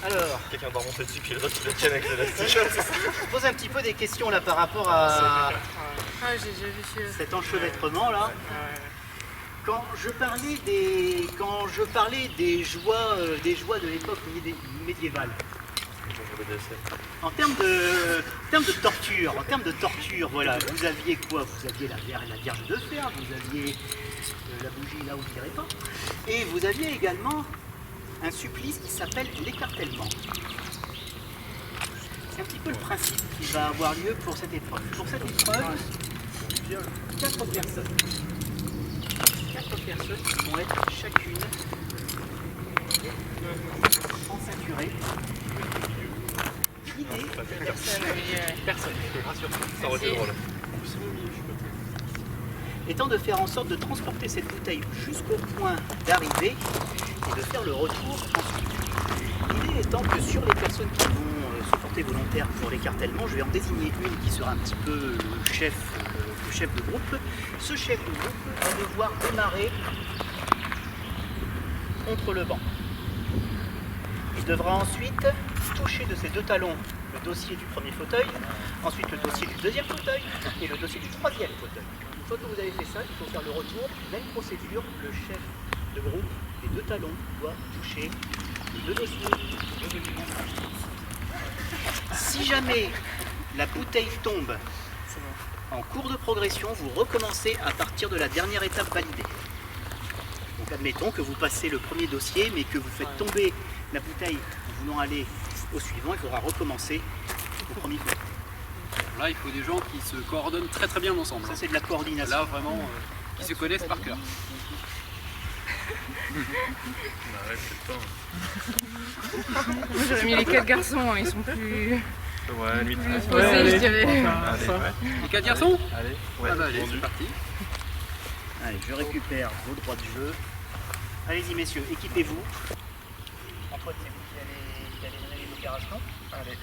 Alors... Quelqu'un doit remonter dessus puis l'autre il le tient avec l'élastique. Je pose un petit peu des questions là par rapport à cet enchevêtrement là. Quand je parlais des joies de l'époque médiévale, en termes de torture, voilà, vous aviez quoi? Vous aviez la Vierge de Fer, vous aviez la bougie là où vous direz pas, et vous aviez également un supplice qui s'appelle l'écartèlement. C'est un petit peu le principe qui va avoir lieu pour cette épreuve. Pour cette épreuve, 4 personnes. 4 personnes qui vont être chacune enceinturées. L'idée, personne. Ça aurait été drôle. Étant de faire en sorte de transporter cette bouteille jusqu'au point d'arrivée et de faire le retour ensuite. L'idée étant que sur les personnes qui vont se porter volontaires pour l'écartèlement, je vais en désigner une qui sera un petit peu le chef de groupe. Ce chef de groupe va devoir démarrer contre le banc. Il devra ensuite toucher de ses 2 talons le dossier du premier fauteuil, ensuite le dossier du deuxième fauteuil et le dossier du troisième fauteuil. Une fois que vous avez fait ça, il faut faire le retour. Même procédure, le chef de groupe, les 2 talons, doit toucher les 2 dossiers. Si jamais la bouteille tombe en cours de progression, vous recommencez à partir de la dernière étape validée. Donc admettons que vous passez le premier dossier, mais que vous faites tomber la bouteille en voulant aller au suivant, il faudra recommencer au premier fauteuil. Là, il faut des gens qui se coordonnent très très bien ensemble. Ça, c'est de la coordination. Là, vraiment, qui se connaissent par cœur. Moi, j'aurais mis les 4 garçons, ils sont plus... Ouais, limite. Posés, je dirais. Les 4 garçons? Allez, ah bah, allez, c'est parti. Allez, je récupère vos droits de jeu. Allez-y, messieurs, équipez-vous. Antoine, c'est vous qui allez mener les opérations. Allez.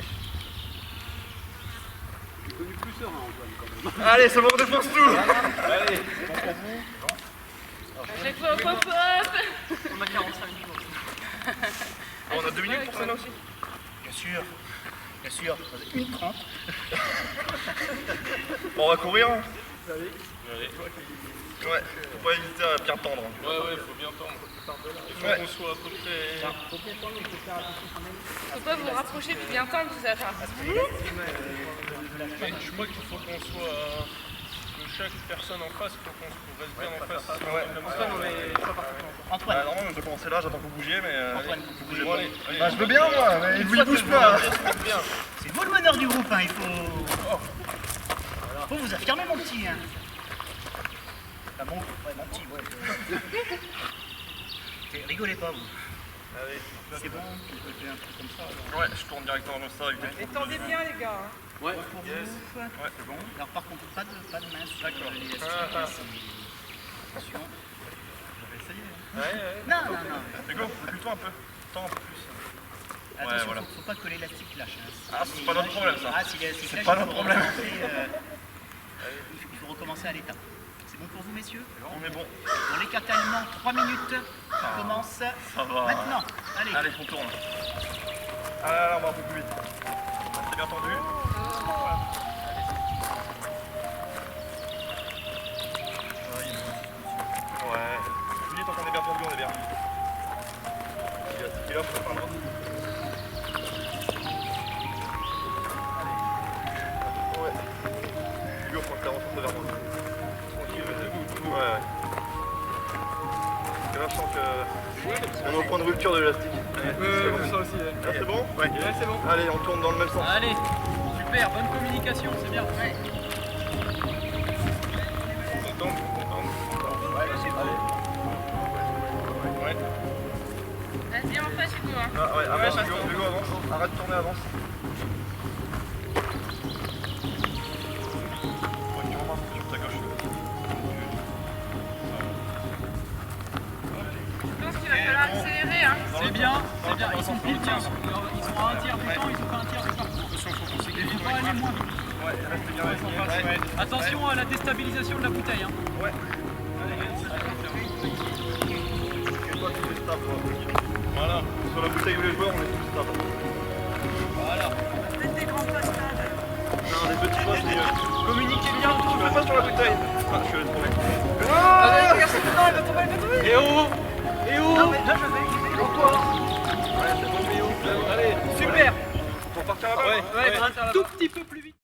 Je suis connu plus serein, Antoine, quand même. Allez, ça va, on défonce tout. Allez, bon pour vous. À chaque fois, hop, hop. On a 45 minutes. On a 2 minutes pour ça là aussi? Bien sûr. Bien sûr, 1h30. Bon, on va courir. Hein. Allez. Ouais, faut pas hésiter à bien tendre. Ouais, faut bien tendre. Il faut qu'on soit à peu près... Faut pas vous rapprocher puis bien tendre, ça va faire. Je crois qu'il faut qu'on soit... Que chaque personne en face, il faut qu'on reste bien en face. Antoine, Normalement, on peut commencer là, j'attends que vous bougiez, mais... Antoine, vous bougez Bon, pas. allez. Bah, je veux bien, moi, mais il bouge pas. c'est vous le meneur du groupe, hein, il faut... Faut vous affirmer, mon petit. Hein. Ah bon, ouais, mon petit, ouais. Rigolez pas, vous. Allez, C'est bon, je fais un truc comme ça. ouais, je tourne directement comme ça avec des trous. Tendez bien, les gars. Ouais. Pour vous, Yes. c'est bon. Alors par contre, pas de main sur D'accord. l'élastique. Attention. J'avais essayé. Ouais. Non. Hugo, recule-toi un peu. Tends un peu plus. Attention, voilà. faut pas que l'élastique lâche. Hein. Ah, c'est pas notre problème, ça. Ah, si l'élastique C'est lâche, pas il notre faut problème. il faut recommencer à l'étape. C'est bon pour vous, messieurs? On est bon. Pour l'écartèlement, 3 minutes. On commence Ça va. maintenant. Allez. Allez, on tourne. Ah là, on va un peu plus vite. C'est bien tendu. Ouais. Plus vite, on est bien tendu, on est bien. Il est là, faut pas le droit. Ouais. Hugo, faut que tu rentres vers moi. Tranquille, vas-y. Ouais. Et là, je sens que... On est au point de rupture de l'élastique. Ça aussi. Là, c'est bon? Ouais, c'est bon. Allez, on tourne dans le même sens. Allez, super, bonne communication, c'est bien. Reste bien en face, Hugo. Hein. Ah ouais, avance, Hugo, avance. Arrête de tourner, avance. Ouais, tu remontes sur ta gauche. Je pense qu'il va falloir accélérer. Hein. C'est bien, ils sont pile bien. Ils sont à un tiers du temps, ils ont fait un tiers du parcours. Ils vont pas aller moins vite. Ouais, reste bien. Ouais. Attention à la déstabilisation de la bouteille. Hein. Ouais. Allez, stable. Voilà. Sur la bouteille où les joueurs, on est tous stable. Voilà. Non, les petits pois, c'est mieux. Communiquez bien. Tu peux pas sur la bouteille. Ah, je suis allé trop loin. Et oh. Et oh. Non, mais là, je vais utiliser le toi. Ouais, c'est bon, mais où Allez, super. Pour partir là-bas. Ouais, un tout petit peu plus vite.